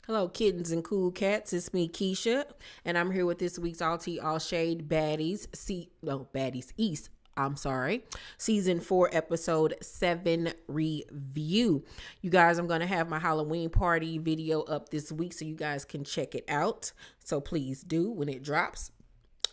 Hello, kittens and cool cats. It's me, Keisha, and I'm here with this week's All Tea All Shade Baddies East. I'm sorry, season 4, episode 7 review. You guys, I'm gonna have my Halloween party video up this week, so you guys can check it out. So please do when it drops.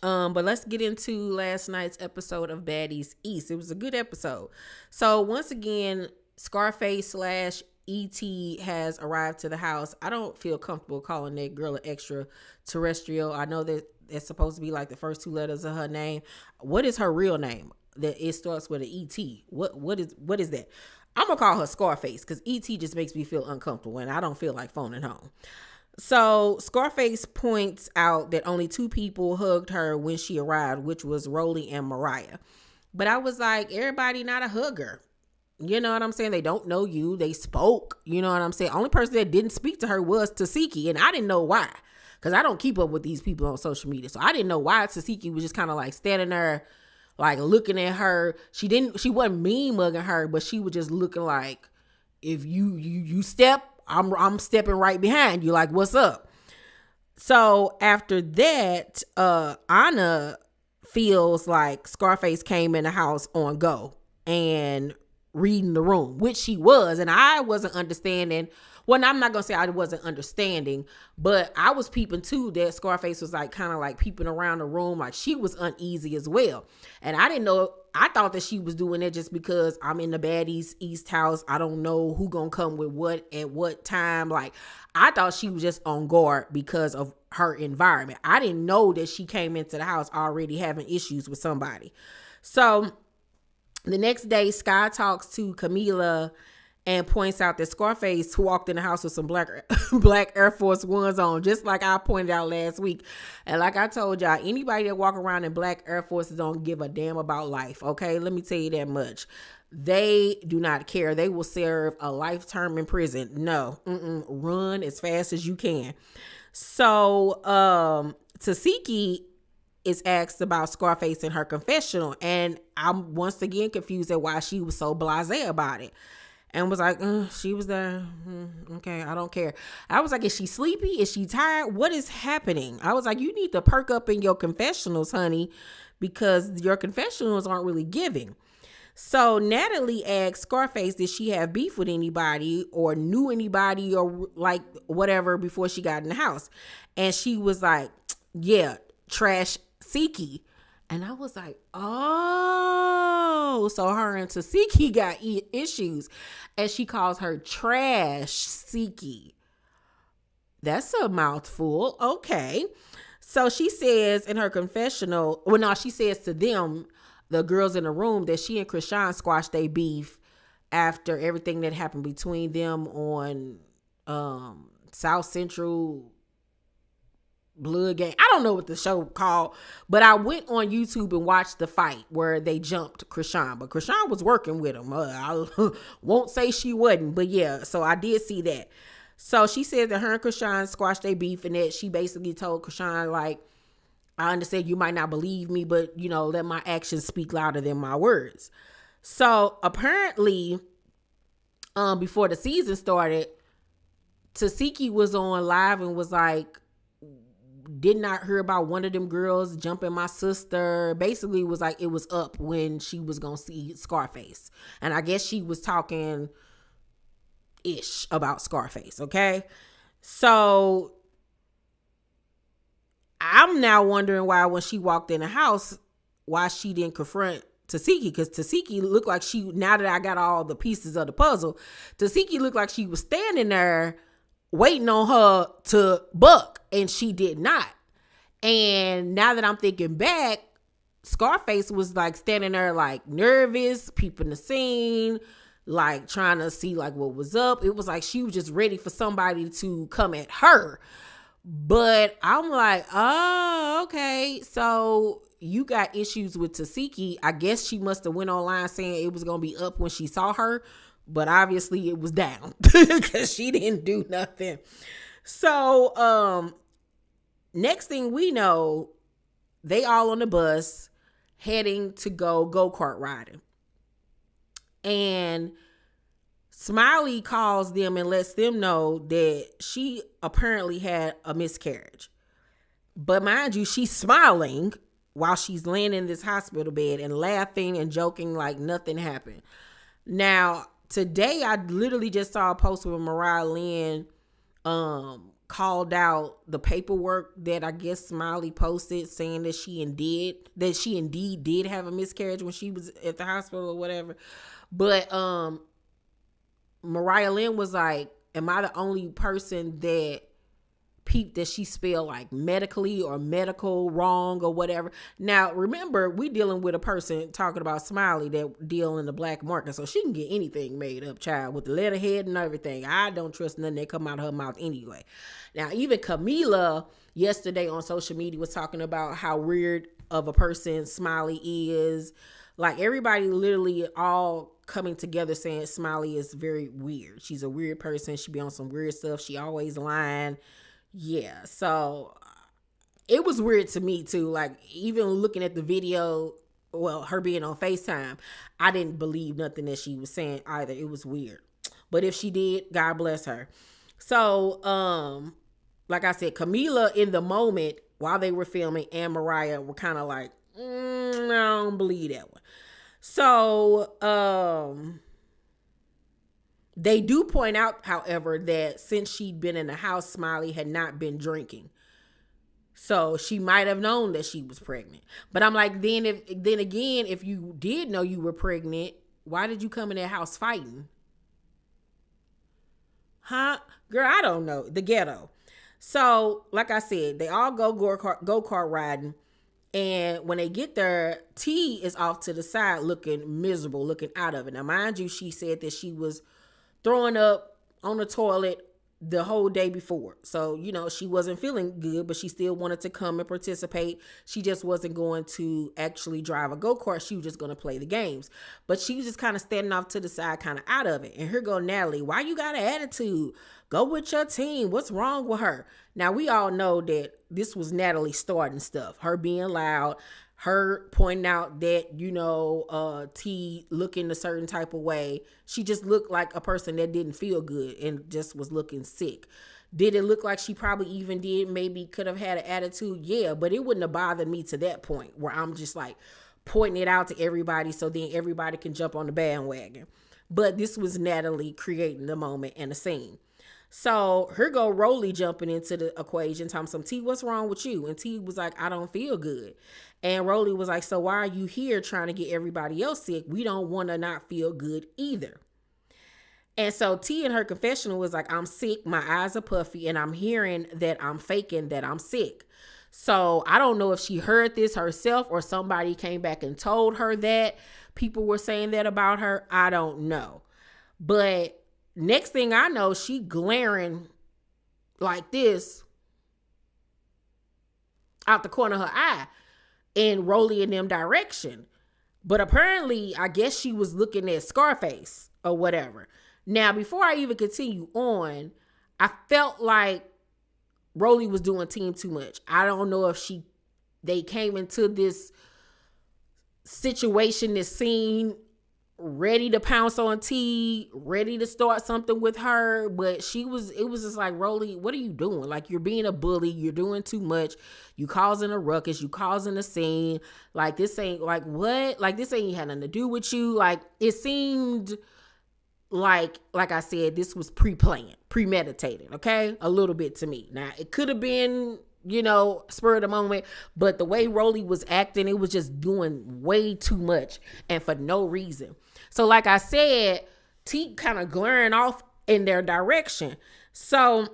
But let's get into last night's episode of Baddies East. It was a good episode. So once again, Scarface slash ET has arrived to the house. I don't feel comfortable calling that girl an extraterrestrial. I know that it's supposed to be like the first 2 letters of her name. What is her real name? That it starts with an ET. What is that? I'm gonna call her Scarface because ET just makes me feel uncomfortable and I don't feel like phoning home. So Scarface points out that only 2 people hugged her when she arrived, which was Rolly and Mariah. But I was like, everybody not a hugger. You know what I'm saying? They don't know you. They spoke. You know what I'm saying? Only person that didn't speak to her was Tasiki, and I didn't know why. Because I don't keep up with these people on social media. So I didn't know why Tasiki was just kind of like standing there, like looking at her. She wasn't mean mugging her, but she was just looking like, if you step, I'm stepping right behind you. Like, what's up? So after that, Anna feels like Scarface came in the house on go and reading the room, which she was, and I wasn't understanding. Well, I'm not gonna say I wasn't understanding, but I was peeping too that Scarface was like kind of like peeping around the room, like she was uneasy as well. And I didn't know. I thought that she was doing it just because I'm in the Baddies East house. I don't know who gonna come with what at what time. Like, I thought she was just on guard because of her environment. I didn't know that she came into the house already having issues with somebody. So the next day, Sky talks to Camila and points out that Scarface walked in the house with some black Air Force Ones on, just like I pointed out last week. And like I told y'all, anybody that walk around in black Air Forces don't give a damn about life, okay? Let me tell you that much. They do not care. They will serve a life term in prison. No, run as fast as you can. So, Tasiki is asked about Scarface in her confessional, and I'm once again confused at why she was so blasé about it, and was like, she was there. Okay, I don't care. I was like, is she sleepy? Is she tired? What is happening? I was like, you need to perk up in your confessionals, honey, because your confessionals aren't really giving. So Natalie asked Scarface, did she have beef with anybody or knew anybody or like whatever before she got in the house? And she was like, yeah, trash Siki. And I was like, oh, so her and Tasiki got issues, and she calls her trash Siki. That's a mouthful. Okay. So she says in her confessional, well, no, she says to them, the girls in the room, that she and Krishan squashed their beef after everything that happened between them on South Central Blood Game. I don't know what the show called, but I went on YouTube and watched the fight where they jumped Krishan, but Krishan was working with him. I won't say she wasn't, but yeah, so I did see that. So she said that her and Krishan squashed their beef, and that she basically told Krishan, like, I understand you might not believe me, but you know, let my actions speak louder than my words. So apparently, before the season started, Tasiki was on live and was like, did not hear about one of them girls jumping my sister. Basically was like, it was up when she was gonna see Scarface, and I guess she was talking ish about Scarface. Okay, so I'm now wondering why when she walked in the house, why she didn't confront Tasiki, because Tasiki looked like she, now that I got all the pieces of the puzzle, Tasiki looked like she was standing there waiting on her to buck, and she did not. And now that I'm thinking back, Scarface was like standing there like nervous, peeping the scene, like trying to see like what was up. It was like she was just ready for somebody to come at her. But I'm like, oh, okay. So you got issues with Tasiki. I guess she must have went online saying it was going to be up when she saw her, but obviously it was down because she didn't do nothing. So, next thing we know, they all on the bus heading to go-kart riding. And Smiley calls them and lets them know that she apparently had a miscarriage. But mind you, she's smiling while she's laying in this hospital bed and laughing and joking like nothing happened. Now, today I literally just saw a post where Mariah Lynn called out the paperwork that I guess Smiley posted saying that she indeed did have a miscarriage when she was at the hospital or whatever. But Mariah Lynn was like, am I the only person that peeped that she spelled like medically or medical wrong or whatever? Now, remember, we dealing with a person talking about Smiley that deal in the black market, so she can get anything made up, child, with the letterhead and everything. I don't trust nothing that come out of her mouth anyway. Now, even Camila yesterday on social media was talking about how weird of a person Smiley is. Like, everybody literally all coming together saying Smiley is very weird. She's a weird person. She be on some weird stuff. She always lying. Yeah, so it was weird to me too. Like, even looking at the video, well, her being on FaceTime, I didn't believe nothing that she was saying either. It was weird. But if she did, God bless her. So, like I said, Camila in the moment while they were filming and Mariah were kind of like, I don't believe that one. So, they do point out, however, that since she'd been in the house, Smiley had not been drinking. So she might have known that she was pregnant. But I'm like, then again, if you did know you were pregnant, why did you come in that house fighting? Huh? Girl, I don't know. The ghetto. So, like I said, they all go-kart riding. And when they get there, T is off to the side looking miserable, looking out of it. Now, mind you, she said that she was throwing up on the toilet the whole day before. So, she wasn't feeling good, but she still wanted to come and participate. She just wasn't going to actually drive a go-kart. She was just going to play the games. But she was just kind of standing off to the side, kind of out of it. And here go Natalie. Why you got an attitude? Go with your team. What's wrong with her? Now, we all know that this was Natalie starting stuff. Her being loud. Her pointing out that, T looking a certain type of way. She just looked like a person that didn't feel good and just was looking sick. Did it look like she probably even maybe could have had an attitude? Yeah, but it wouldn't have bothered me to that point where I'm just like pointing it out to everybody so then everybody can jump on the bandwagon. But this was Natalie creating the moment and the scene. So here go Rolly jumping into the equation, telling some T, what's wrong with you? And T was like, I don't feel good. And Rolly was like, so why are you here trying to get everybody else sick? We don't want to not feel good either. And so T in her confessional was like, I'm sick, my eyes are puffy, and I'm hearing that I'm faking that I'm sick. So I don't know if she heard this herself or somebody came back and told her that. People were saying that about her. I don't know. But next thing I know, she glaring like this out the corner of her eye and Rolly in them direction. But apparently, I guess she was looking at Scarface or whatever. Now, before I even continue on, I felt like Rolly was doing team too much. I don't know if they came into this situation, this scene, ready to pounce on T, ready to start something with her, but it was just like, Rolly, what are you doing? Like, you're being a bully, you're doing too much, you causing a ruckus, you causing a scene, like this ain't, like, what? Like, this ain't had nothing to do with you. Like, it seemed like I said, this was pre-planned, premeditated, okay? A little bit to me. Now, it could have been, spur of the moment, but the way Rolly was acting, it was just doing way too much and for no reason. So like I said, T kind of glaring off in their direction. So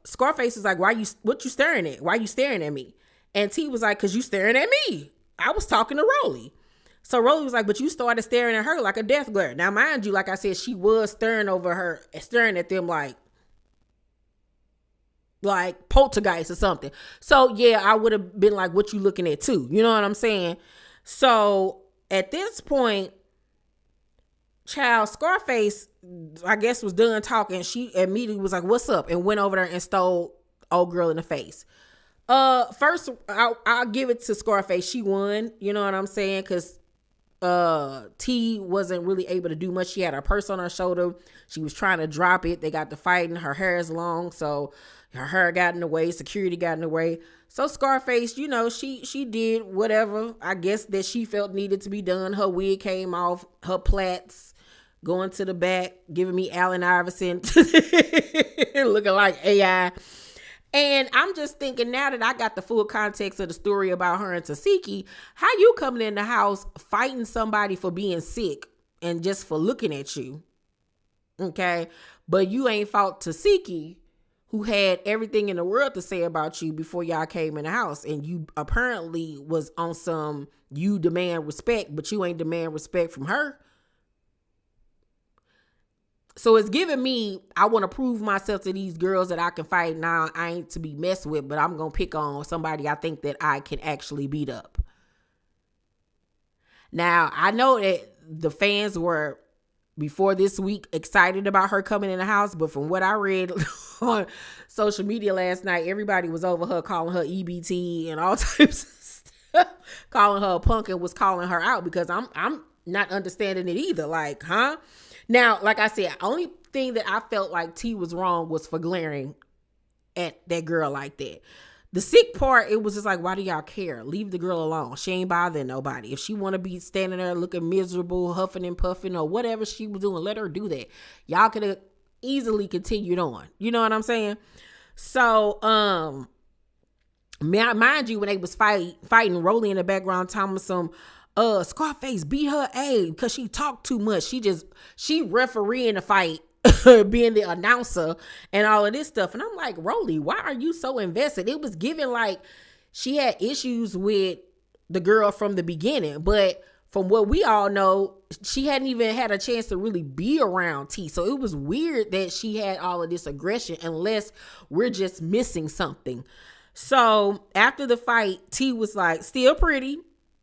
Scarface was like, what you staring at? Why you staring at me? And T was like, cause you staring at me. I was talking to Rolly. So Rolly was like, but you started staring at her like a death glare. Now, mind you, like I said, she was staring at them like poltergeist or something. So yeah, I would have been like, what you looking at too? You know what I'm saying? So at this point, child, Scarface, I guess, was done talking. She immediately was like, what's up? And went over there and stole old girl in the face. First, I'll give it to Scarface. She won. You know what I'm saying? Because T wasn't really able to do much. She had her purse on her shoulder. She was trying to drop it. They got to fighting. Her hair is long, so her hair got in the way. Security got in the way. So Scarface, she did whatever I guess that she felt needed to be done. Her wig came off, her plaits going to the back, giving me Allen Iverson, looking like AI. And I'm just thinking, now that I got the full context of the story about her and Tasiki, how you coming in the house fighting somebody for being sick and just for looking at you? Okay. But you ain't fought Tasiki, who had everything in the world to say about you before y'all came in the house. And you apparently was on some, you demand respect, but you ain't demand respect from her. So it's giving me, I want to prove myself to these girls that I can fight. Now I ain't to be messed with, but I'm going to pick on somebody I think that I can actually beat up. Now, I know that the fans were, before this week, excited about her coming in the house. But from what I read on social media last night, everybody was over her, calling her EBT and all types of stuff, calling her a punk, and was calling her out, because I'm not understanding it either. Like, huh? Now, like I said, only thing that I felt like T was wrong was for glaring at that girl like that. The sick part, it was just like, why do y'all care? Leave the girl alone. She ain't bothering nobody. If she want to be standing there looking miserable, huffing and puffing, or whatever she was doing, let her do that. Y'all could have easily continued on. You know what I'm saying? So, mind you, when they was fighting, Rolly in the background telling some Scarface beat her A because she talked too much. She refereeing the fight, being the announcer and all of this stuff. And I'm like, Rolly, why are you so invested? It was given like she had issues with the girl from the beginning, but from what we all know, she hadn't even had a chance to really be around T. So it was weird that she had all of this aggression, unless we're just missing something. So after the fight, T was like, still pretty.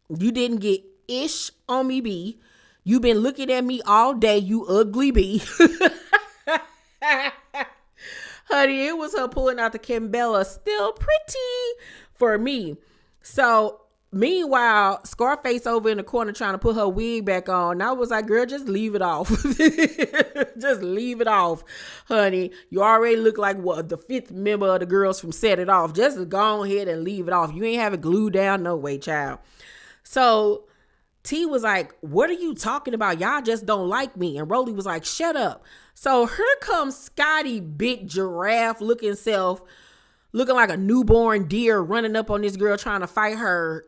You didn't get ish on me, B. You been looking at me all day, you ugly B. Honey, it was her pulling out the Kimbella, still pretty for me. So meanwhile, Scarface over in the corner trying to put her wig back on. And I was like, girl, just leave it off. Just leave it off, honey. You already look like the fifth member of the girls from Set It Off. Just go ahead and leave it off. You ain't have it glued down no way, child. So T was like, what are you talking about? Y'all just don't like me. And Rolly was like, shut up. So here comes Scotty, big giraffe looking self, looking like a newborn deer, running up on this girl trying to fight her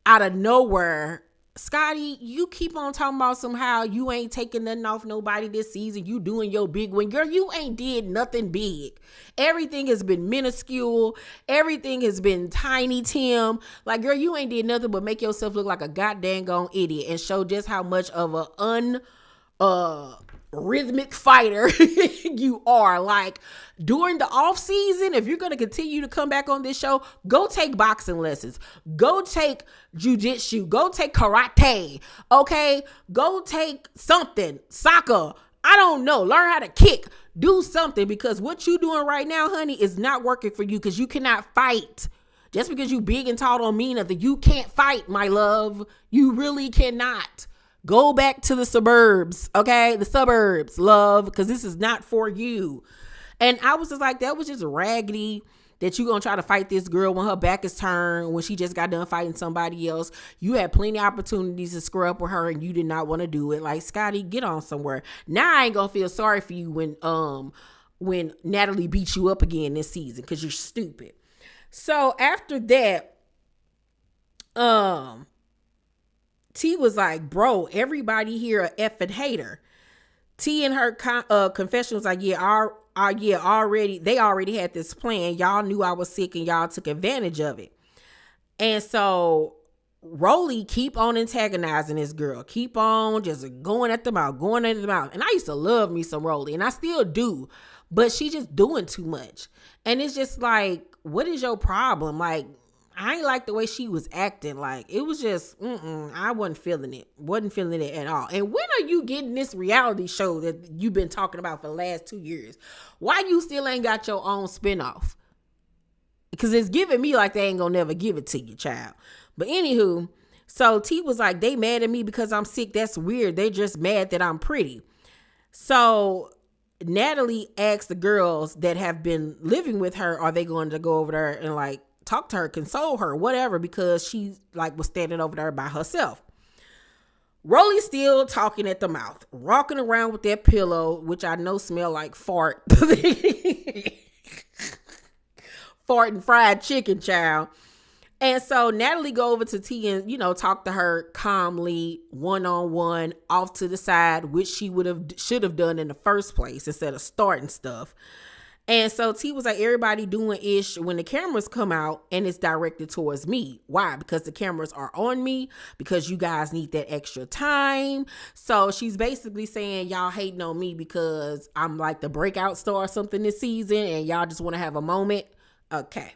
out of nowhere. Scotty, you keep on talking about somehow you ain't taking nothing off nobody this season. You doing your big win. Girl, you ain't did nothing big. Everything has been minuscule. Everything has been tiny, Tim. Like, girl, you ain't did nothing but make yourself look like a goddamn gone idiot and show just how much of a rhythmic fighter you are. Like, during the off season, if you're going to continue to come back on this show, go take boxing lessons, go take jujitsu, go take karate, okay, go take something, soccer, I don't know, learn how to kick, do something, because what you doing right now, honey, is not working for you, because you cannot fight. Just because you big and tall don't mean nothing. You can't fight, my love. You really cannot. Go back to the suburbs, okay? The suburbs, love, because this is not for you. And I was just like, that was just raggedy that you going to try to fight this girl when her back is turned, when she just got done fighting somebody else. You had plenty of opportunities to square up with her and you did not want to do it. Like, Scotty, get on somewhere. Now I ain't going to feel sorry for you when Natalie beat you up again this season, because you're stupid. So after that, T was like, bro, everybody here a effing hater. T in her confession was like, they already had this plan. Y'all knew I was sick and y'all took advantage of it. And so Rolly keep on antagonizing this girl. Keep on just going at the mouth. And I used to love me some Rolly, and I still do. But she just doing too much. And it's just like, what is your problem? Like, I ain't like the way she was acting. Like, it was just, I wasn't feeling it. Wasn't feeling it at all. And when are you getting this reality show that you've been talking about for the last 2 years? Why you still ain't got your own spinoff? Because it's giving me like they ain't gonna never give it to you, child. But anywho, So T was like, they mad at me because I'm sick. That's weird. They just mad that I'm pretty. So Natalie asked the girls that have been living with her, are they going to go over there and like talk to her, console her, whatever, because she like was standing over there by herself. Rolly still talking at the mouth, rocking around with that pillow, which I know smell like fart. Fart and fried chicken, child. And so Natalie go over to T and, talk to her calmly, one-on-one, off to the side, which she should have done in the first place instead of starting stuff. And so T was like, everybody doing ish when the cameras come out and it's directed towards me. Why? Because the cameras are on me, because you guys need that extra time. So she's basically saying y'all hating on me because I'm like the breakout star or something this season and y'all just want to have a moment. Okay.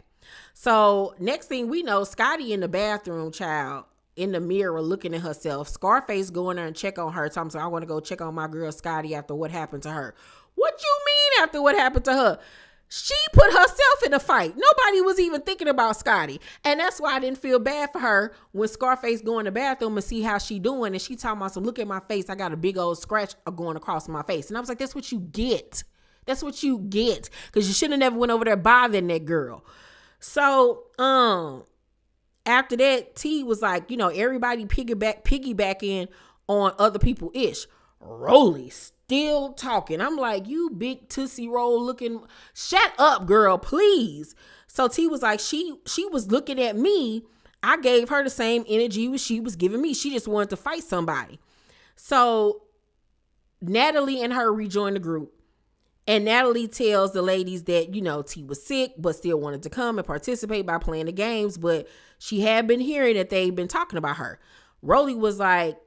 So next thing we know, Scotty in the bathroom, child, in the mirror looking at herself. Scarface going there and check on her. Tom said, I want to go check on my girl Scotty after what happened to her. What you mean after what happened to her? She put herself in a fight. Nobody was even thinking about Scotty. And that's why I didn't feel bad for her when Scarface go in the bathroom and see how she doing. And she talking about, so look at my face. I got a big old scratch going across my face. And I was like, that's what you get. That's what you get. Because you should have never went over there bothering that girl. So, after that, T was like, everybody piggybacking on other people ish. Rolly still talking. I'm like, you big Tootsie Roll looking, shut up, girl, please. So T was like, she was looking at me. I gave her the same energy she was giving me. She just wanted to fight somebody. So Natalie and her rejoined the group. And Natalie tells the ladies that, T was sick, but still wanted to come and participate by playing the games. But she had been hearing that they've been talking about her. Rolly was like,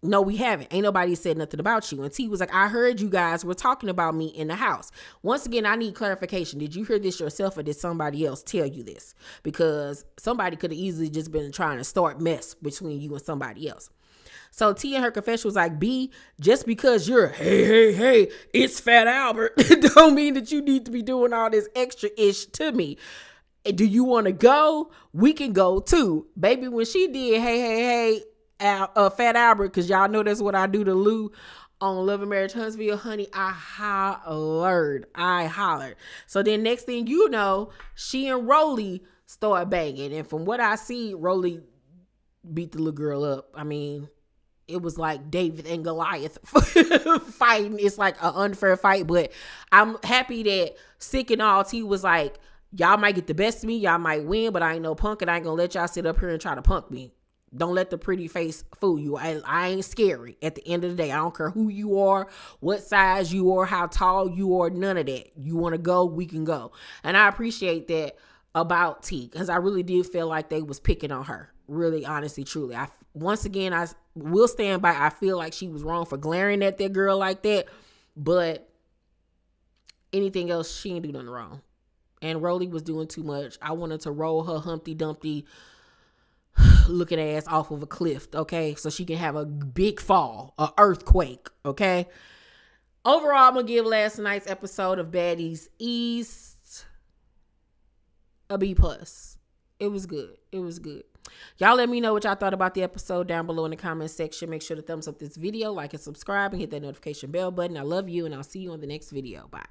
no, we haven't. Ain't nobody said nothing about you. And T was like, I heard you guys were talking about me in the house. Once again, I need clarification. Did you hear this yourself or did somebody else tell you this? Because somebody could have easily just been trying to start mess between you and somebody else. So T in her confession was like, B, just because you're, hey, it's Fat Albert, don't mean that you need to be doing all this extra ish to me. Do you want to go? We can go too. Baby, when she did, hey, Fat Albert, because y'all know that's what I do to Lou on Love and Marriage Huntsville, honey, I hollered. So then next thing you know, she and Rolly start banging. And from what I see, Rolly beat the little girl up. I mean, it was like David and Goliath fighting. It's like an unfair fight, but I'm happy that sick and all, T was like, y'all might get the best of me, y'all might win, but I ain't no punk and I ain't gonna let y'all sit up here and try to punk me. Don't let the pretty face fool you. I ain't scary at the end of the day. I don't care who you are, what size you are, how tall you are, none of that. You want to go, we can go. And I appreciate that about T, because I really did feel like they was picking on her. Really, honestly, truly. I will stand by. I feel like she was wrong for glaring at that girl like that. But anything else, she ain't do nothing wrong. And Rolly was doing too much. I wanted to roll her Humpty Dumpty looking ass off of a cliff, okay? So she can have a big fall, a earthquake, okay? Overall, I'm going to give last night's episode of Baddies East a B+. It was good. Y'all let me know what y'all thought about the episode down below in the comment section. Make sure to thumbs up this video, like and subscribe, and hit that notification bell button. I love you, and I'll see you on the next video. Bye.